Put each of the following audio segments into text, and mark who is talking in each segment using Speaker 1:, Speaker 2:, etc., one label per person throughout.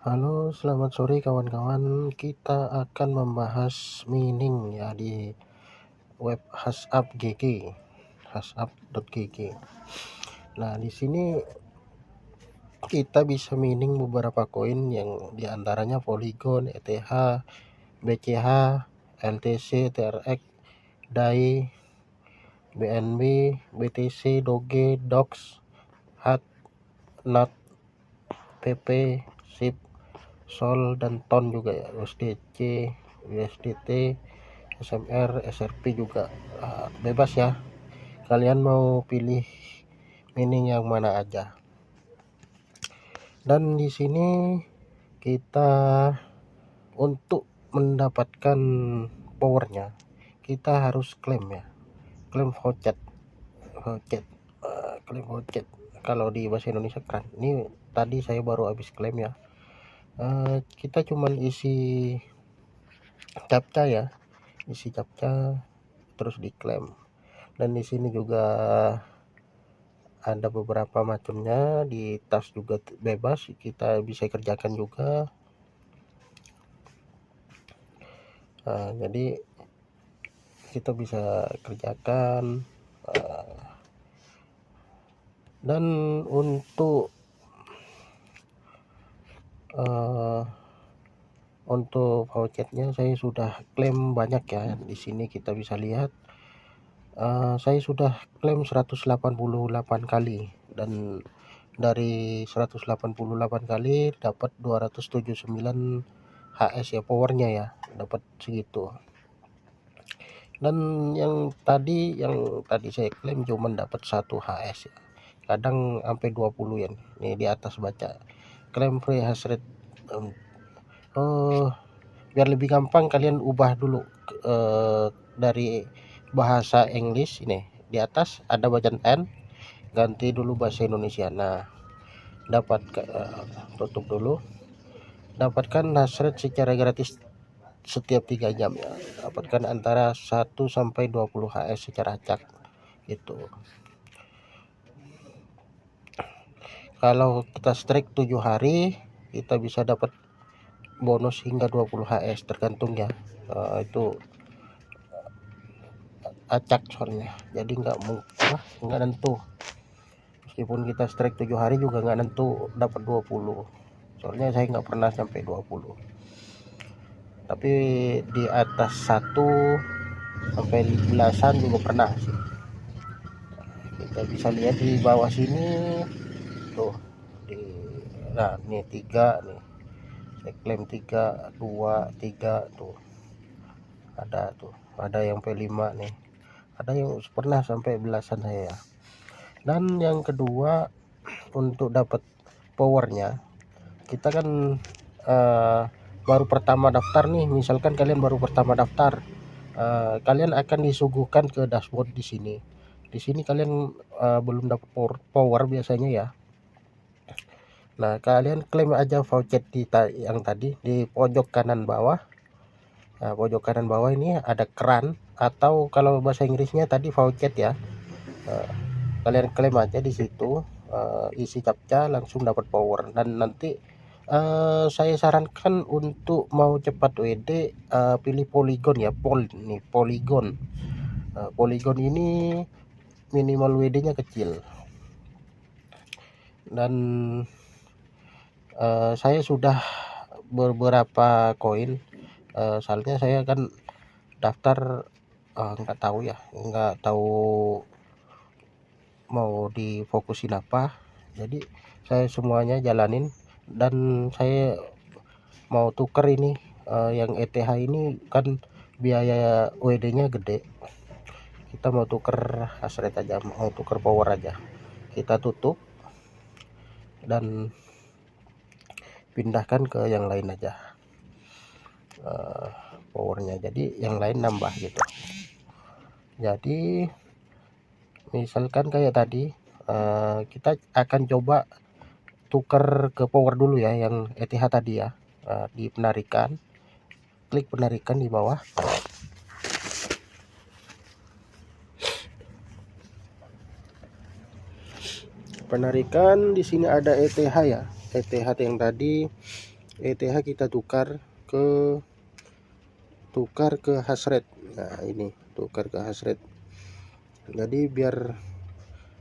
Speaker 1: Halo, selamat sore kawan-kawan. Kita akan membahas mining ya di web Hasap GG, hasap.gg. Nah, di sini kita bisa mining beberapa koin yang diantaranya Polygon, ETH, BCH, LTC, TRX, DAI, BNB, BTC, Doge, DOX, HAT, NAT, PP, SIP, Sol, dan TON juga ya, USDC, USDT, SMR, SRP juga. Bebas ya, kalian mau pilih mining yang mana aja. Dan di sini kita untuk mendapatkan powernya kita harus klaim ya, klaim voucher, klaim voucher. Kalau di bahasa Indonesia kan ini tadi saya baru habis klaim ya. Kita cuman isi captcha ya, isi captcha terus diklaim. Dan di sini juga ada beberapa macamnya, di tas juga bebas kita bisa kerjakan juga. Jadi kita bisa kerjakan. Dan untuk vouchernya saya sudah klaim banyak ya. Di sini kita bisa lihat saya sudah klaim 188 kali, dan dari 188 kali dapat 279 HS ya, powernya ya, dapat segitu. Dan yang tadi saya klaim cuma dapat 1 HS ya, kadang sampai 20 ya. Nih di atas baca klaim free hash rate. Biar lebih gampang kalian ubah dulu dari bahasa Inggris. Ini di atas ada bacaan N, ganti dulu bahasa Indonesia. Nah, dapat tutup dulu, dapatkan hash rate secara gratis setiap 3 jam ya, dapatkan antara 1 sampai 20 HS secara acak itu. Kalau kita strike 7 hari kita bisa dapat bonus hingga 20 HS tergantung ya. Itu acak soalnya, jadi nggak nentu. Meskipun kita strike 7 hari juga nggak nentu dapat 20, soalnya saya nggak pernah sampai 20, tapi di atas 1 sampai belasan juga pernah sih. Kita bisa lihat di bawah sini tuh, nah ini 3 nih, saya klaim 3, 2, 3 tuh, ada yang P5 nih, ada yang pernah sampai belasan saya. Dan yang kedua, untuk dapat powernya kita kan baru pertama daftar nih, misalkan kalian baru pertama daftar, kalian akan disuguhkan ke dashboard di sini. Di sini kalian belum dapat power biasanya ya. Nah, kalian klaim aja voucher yang tadi di pojok kanan bawah. Nah, pojok kanan bawah ini ada keran, atau kalau bahasa Inggrisnya tadi voucher ya. Kalian klaim aja di situ, isi captcha langsung dapat power. Dan nanti saya sarankan untuk mau cepat WD, pilih Polygon ya, Polygon. Polygon ini minimal WD-nya kecil. Dan saya sudah beberapa koin, soalnya saya kan daftar nggak tahu mau difokusin apa, jadi saya semuanya jalanin. Dan saya mau tuker ini, yang ETH ini kan biaya WD-nya gede, kita mau tuker hash rate aja, mau tuker power aja, kita tutup dan pindahkan ke yang lain aja powernya, jadi yang lain nambah gitu. Jadi misalkan kayak tadi, kita akan coba tuker ke power dulu ya, yang ETH tadi ya. Di penarikan, klik penarikan di bawah. Penarikan di sini ada ETH ya, ETH yang tadi ETH kita tukar ke hash rate. Nah, ini tukar ke hash rate. Jadi biar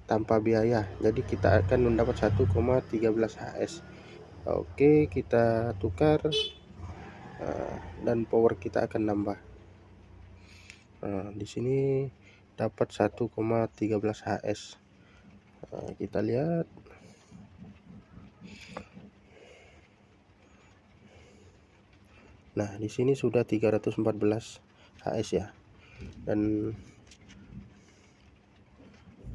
Speaker 1: tanpa biaya. Jadi kita akan mendapat 1,13 HS. Oke, kita tukar dan power kita akan nambah. Nah, di sini dapat 1,13 HS. Kita lihat. Nah, di sini sudah 314 HS ya. Dan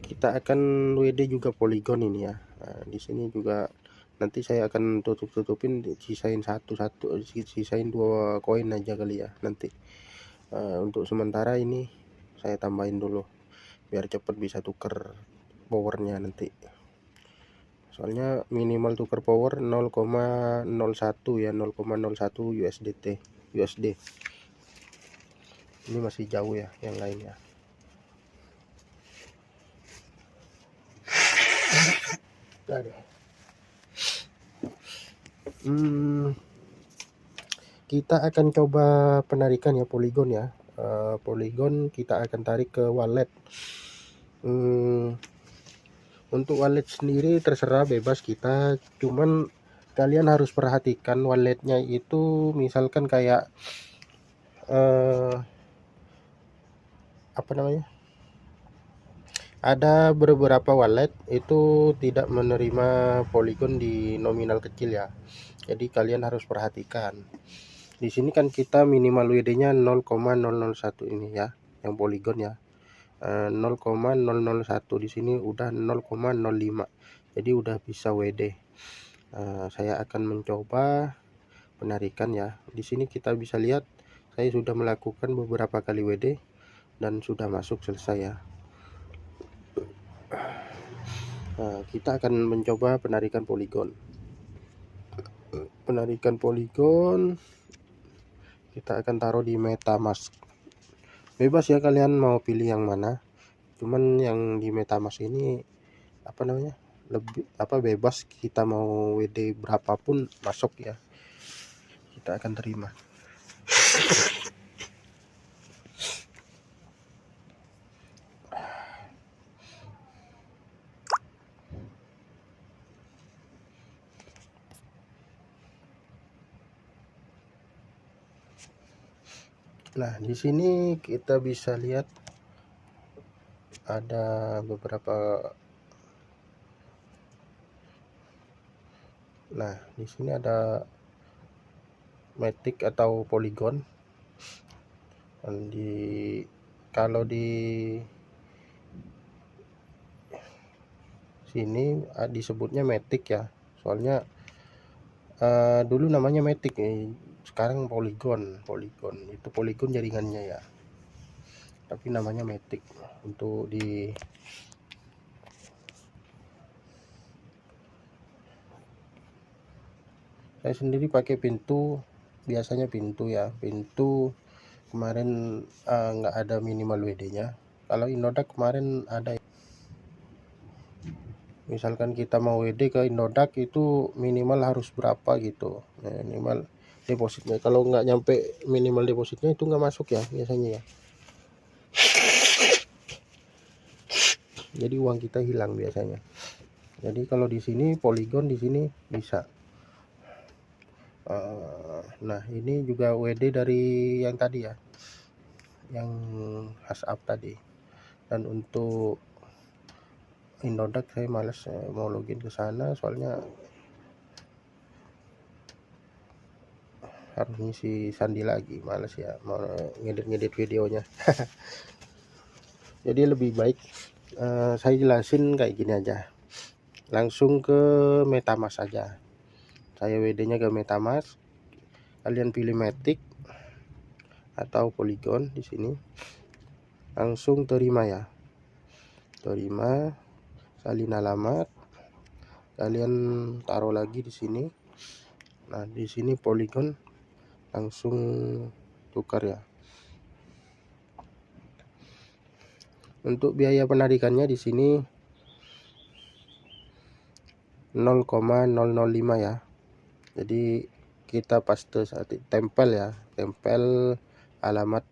Speaker 1: kita akan WD juga Polygon ini ya. Nah, di sini juga nanti saya akan tutupin, sisain sisain 2 koin aja kali ya nanti. Untuk sementara ini saya tambahin dulu biar cepat bisa tuker powernya nanti. Soalnya minimal tuker power 0,01 ya, 0,01 USD. Ini masih jauh ya yang lainnya. Kita akan coba penarikan ya Polygon ya. Polygon kita akan tarik ke wallet. Untuk wallet sendiri terserah, bebas kita, cuman kalian harus perhatikan walletnya itu misalkan kayak apa namanya, ada beberapa wallet itu tidak menerima Polygon di nominal kecil ya, jadi kalian harus perhatikan. Di sini kan kita minimal WD-nya 0,001 ini ya, yang Polygon ya. 0,001 di sini udah 0,05, jadi udah bisa WD. Saya akan mencoba penarikan ya. Di sini kita bisa lihat saya sudah melakukan beberapa kali WD dan sudah masuk selesai ya. Kita akan mencoba penarikan Polygon. Kita akan taruh di MetaMask. Bebas ya kalian mau pilih yang mana, cuman yang di MetaMask ini apa namanya, lebih bebas, kita mau WD berapapun masuk ya, kita akan terima. Nah, di sini kita bisa lihat ada beberapa. Nah, di sini ada Matic atau Polygon. Dan kalau di sini disebutnya Matic ya. Soalnya dulu namanya Matic, sekarang Polygon. Itu Polygon jaringannya ya. Tapi namanya Matic. Untuk di saya sendiri pakai pintu, biasanya pintu ya. Pintu kemarin nggak ada minimal WD-nya. Kalau Innodax kemarin ada. Misalkan kita mau WD ke Innodax itu minimal harus berapa gitu, minimal depositnya. Kalau nggak nyampe minimal depositnya itu nggak masuk ya biasanya ya. Jadi uang kita hilang biasanya. Jadi kalau di sini Polygon di sini bisa. Nah, ini juga WD dari yang tadi ya, yang hash up tadi. Dan untuk Innodax saya males mau login ke sana, soalnya harus ngisi sandi lagi, males ya mau ngedit videonya. Jadi lebih baik saya jelasin kayak gini aja, langsung ke MetaMask saja. Saya WD-nya ke MetaMask, kalian pilih Matic atau Polygon. Di sini langsung terima ya, terima, salin alamat, kalian taruh lagi di sini. Nah, di sini Polygon langsung tukar ya. Untuk biaya penarikannya di sini 0,005 ya. Jadi kita paste tempel ya, tempel alamat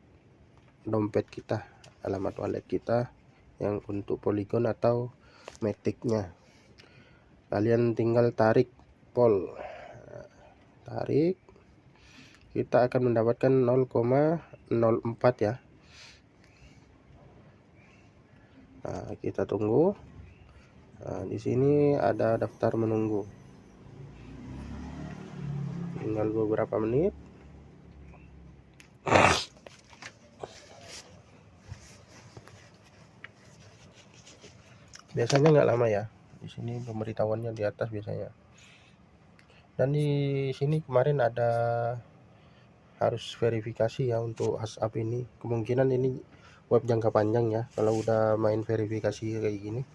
Speaker 1: dompet kita, alamat wallet kita yang untuk Polygon atau Matic-nya. Kalian tinggal tarik pol, tarik, kita akan mendapatkan 0,04 ya. Nah, kita tunggu. Nah, di sini ada daftar menunggu. Tinggal beberapa menit. Biasanya nggak lama ya. Di sini pemberitahuannya di atas biasanya. Dan di sini kemarin ada harus verifikasi ya untuk WhatsApp ini. Kemungkinan ini web jangka panjang ya kalau udah main verifikasi kayak gini.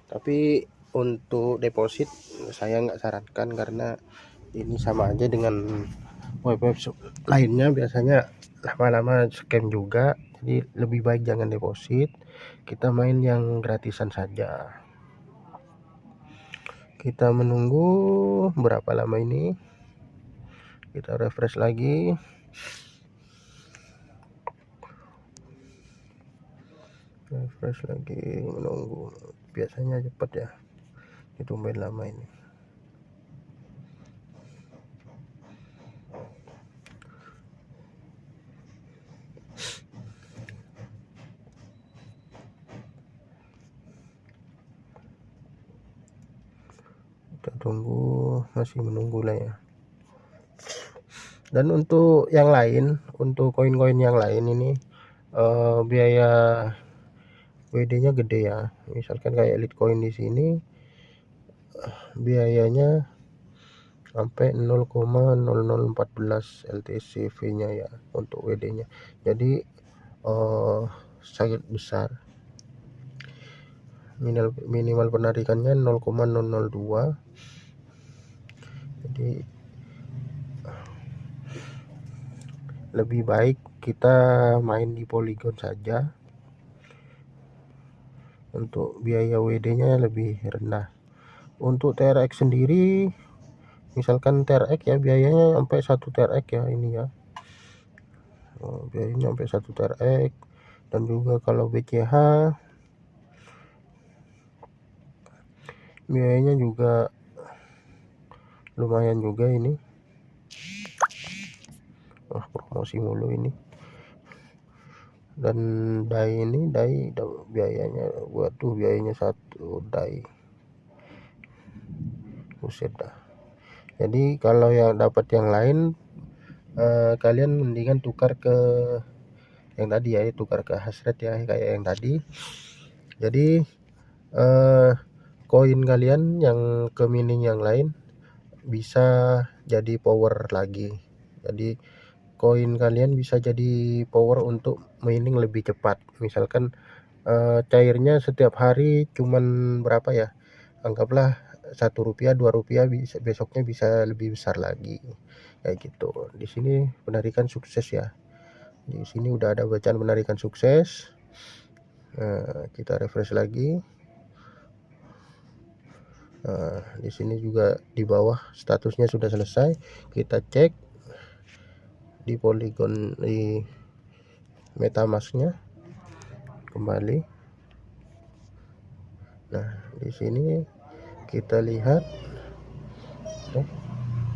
Speaker 1: Tapi untuk deposit saya nggak sarankan karena ini sama aja dengan web-web lainnya, biasanya lama-lama scam juga. Jadi lebih baik jangan deposit, kita main yang gratisan saja. Kita menunggu berapa lama ini, kita refresh lagi. Refresh lagi, menunggu. Biasanya cepat ya, ditungguin lama ini. Kita tunggu, masih menunggu lah ya. Dan untuk yang lain, untuk koin-koin yang lain ini biaya WD-nya gede ya. Misalkan kayak Litecoin di sini biayanya sampai 0,0014 LTCV-nya ya untuk WD-nya. Jadi sangat besar. Minimal penarikannya 0,002. Jadi lebih baik kita main di Polygon saja. Untuk biaya WD-nya lebih rendah. Untuk TRX sendiri, misalkan TRX ya, biayanya sampai 1 TRX ya ini ya. Biayanya sampai 1 TRX. Dan juga kalau BCH biayanya juga lumayan juga ini. Promosi mulu ini. Dan DAI ini, DAI biayanya, waduh biayanya 1 DAI, buset dah. Jadi kalau yang dapat yang lain, kalian mendingan tukar ke yang tadi ya, tukar ke hashrate ya kayak yang tadi. Jadi koin kalian yang ke mining yang lain bisa jadi power lagi. Jadi koin kalian bisa jadi power untuk mining lebih cepat. Misalkan cairnya setiap hari cuman berapa ya, anggaplah Rp1 Rp2, besoknya bisa lebih besar lagi kayak gitu. Di sini penarikan sukses ya. Di sini udah ada bacaan penarikan sukses. Kita refresh lagi. Di sini juga di bawah statusnya sudah selesai. Kita cek di Polygon, di MetaMask-nya kembali. Nah, di sini kita lihat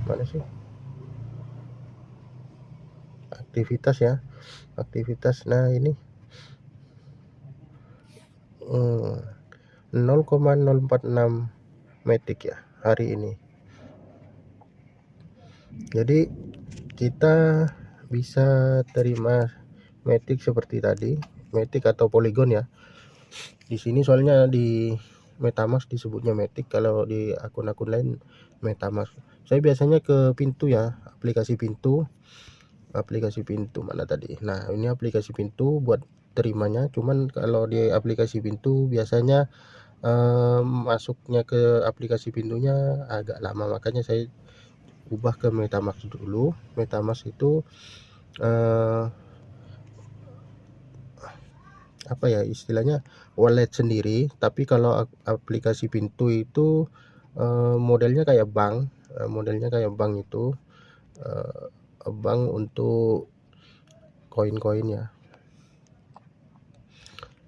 Speaker 1: mana sih aktivitas ya, aktivitas. Nah, ini 0,046 Matic ya hari ini. Jadi kita bisa terima Matic seperti tadi, Matic atau Polygon ya. Di sini soalnya di MetaMask disebutnya Matic, kalau di akun-akun lain MetaMask. Saya biasanya ke pintu ya, aplikasi pintu mana tadi. Nah, ini aplikasi pintu buat terimanya. Cuman kalau di aplikasi pintu biasanya masuknya ke aplikasi pintunya agak lama, makanya saya ubah ke MetaMask dulu. MetaMask itu apa ya istilahnya, wallet sendiri. Tapi kalau aplikasi Pintu itu modelnya kayak bank itu, bank untuk koin-koin ya.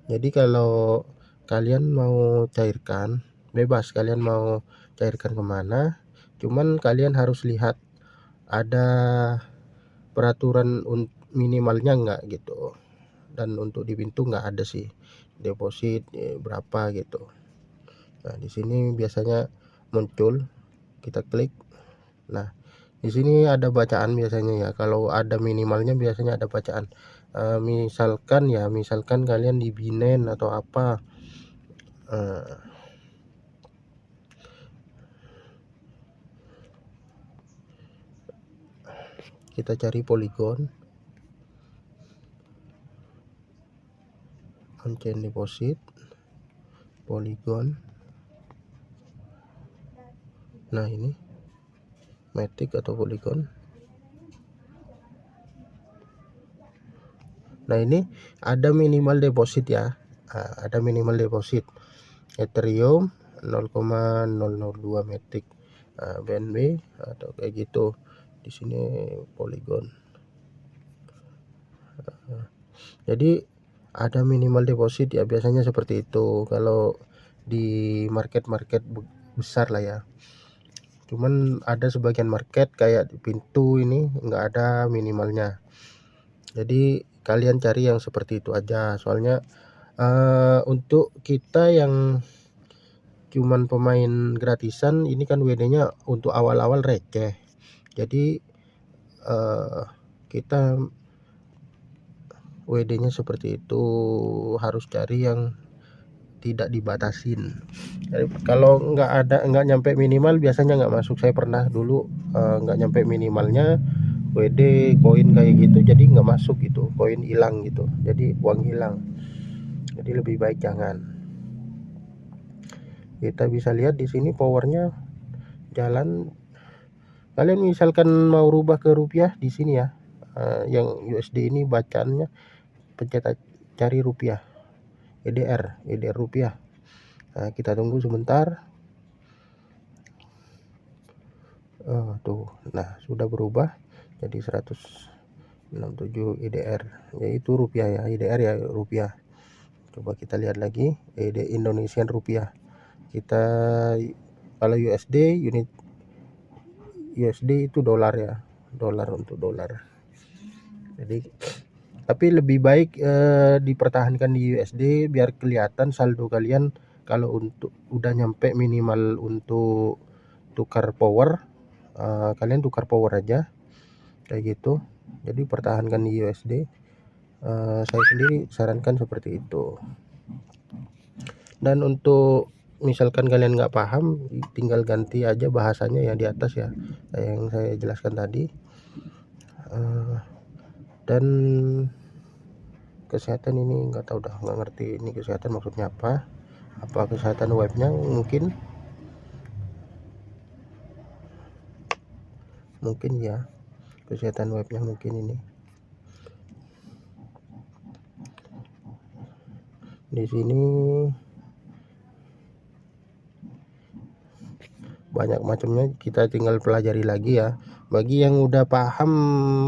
Speaker 1: Jadi kalau kalian mau cairkan, bebas kalian mau cairkan kemana, cuman kalian harus lihat ada peraturan minimalnya enggak gitu. Dan untuk di Pintu enggak ada sih deposit berapa gitu. Nah di sini biasanya muncul, kita klik. Nah di sini ada bacaan biasanya ya, kalau ada minimalnya biasanya ada bacaan. Misalkan kalian di Binance atau apa, kita cari Polygon, on-chain deposit, Polygon. Nah ini Matic atau Polygon. Nah ini ada minimal deposit ya, ada minimal deposit Ethereum 0,002 Matic, BNB atau kayak gitu. Di sini Polygon. Jadi ada minimal deposit ya, biasanya seperti itu kalau di market besar lah ya. Cuman ada sebagian market kayak di Pintu ini enggak ada minimalnya. Jadi kalian cari yang seperti itu aja, soalnya untuk kita yang cuman pemain gratisan ini kan WD-nya untuk awal-awal receh. Jadi kita WD-nya seperti itu, harus cari yang tidak dibatasin. Jadi kalau nggak nyampe minimal biasanya nggak masuk. Saya pernah dulu nggak nyampe minimalnya WD koin kayak gitu, jadi nggak masuk gitu, koin hilang gitu, jadi uang hilang. Jadi lebih baik jangan. Kita bisa lihat di sini powernya jalan. Kalian misalkan mau rubah ke rupiah di sini ya, yang USD ini bacaannya pencet cari rupiah, EDR rupiah. Nah, kita tunggu sebentar. Tuh, nah sudah berubah jadi 167 EDR, yaitu rupiah ya, EDR ya rupiah. Coba kita lihat lagi Indonesian rupiah. Kita kalau unit USD itu dolar ya, dolar untuk dolar. Jadi tapi lebih baik dipertahankan di USD biar kelihatan saldo kalian. Kalau untuk udah nyampe minimal untuk tukar power, kalian tukar power aja kayak gitu. Jadi pertahankan di USD. Saya sendiri sarankan seperti itu. Dan untuk misalkan kalian nggak paham, tinggal ganti aja bahasanya yang di atas ya, yang saya jelaskan tadi. Dan kesehatan ini nggak tahu dah, nggak ngerti ini kesehatan maksudnya apa kesehatan webnya mungkin ya, kesehatan webnya mungkin ini. Di sini banyak macamnya, kita tinggal pelajari lagi ya. Bagi yang udah paham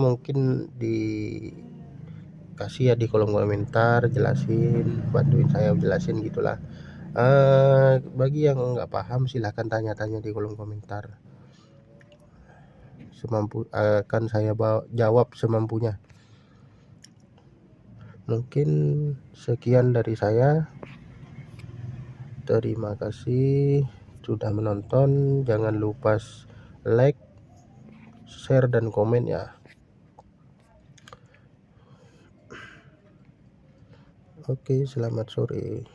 Speaker 1: mungkin dikasih ya di kolom komentar, jelasin, bantuin saya jelasin gitulah. Bagi yang nggak paham silahkan tanya-tanya di kolom komentar, akan saya jawab semampunya. Mungkin sekian dari saya. Terima kasih sudah menonton. Jangan lupa like, share dan komen ya. Oke, selamat sore.